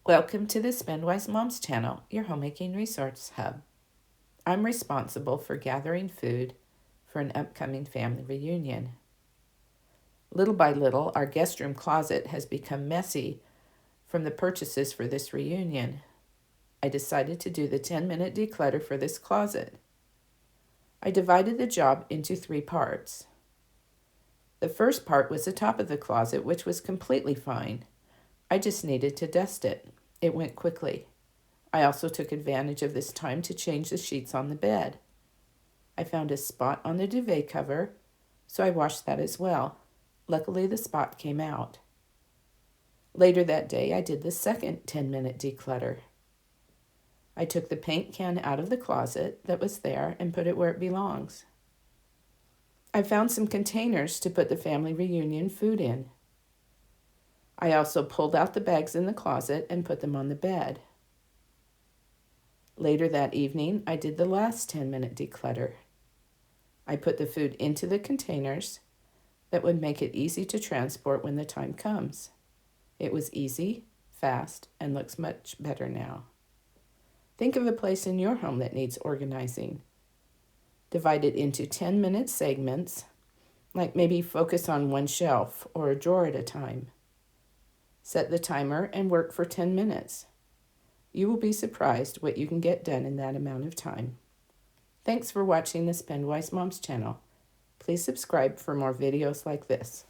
Welcome to the Spendwise Moms channel, your homemaking resource hub. I'm responsible for gathering food for an upcoming family reunion. Little by little, our guest room closet has become messy from the purchases for this reunion. I decided to do the 10-minute declutter for this closet. I divided the job into 3 parts. The first part was the top of the closet, which was completely fine. I just needed to dust it. It went quickly. I also took advantage of this time to change the sheets on the bed. I found a spot on the duvet cover, so I washed that as well. Luckily, the spot came out. Later that day, I did the second 10-minute declutter. I took the paint can out of the closet that was there and put it where it belongs. I found some containers to put the family reunion food in. I also pulled out the bags in the closet and put them on the bed. Later that evening, I did the last 10-minute declutter. I put the food into the containers that would make it easy to transport when the time comes. It was easy, fast, and looks much better now. Think of a place in your home that needs organizing. Divide it into 10-minute segments, like maybe focus on one shelf or a drawer at a time. Set the timer and work for 10 minutes. You will be surprised what you can get done in that amount of time. Thanks for watching the Spendwise Moms channel. Please subscribe for more videos like this.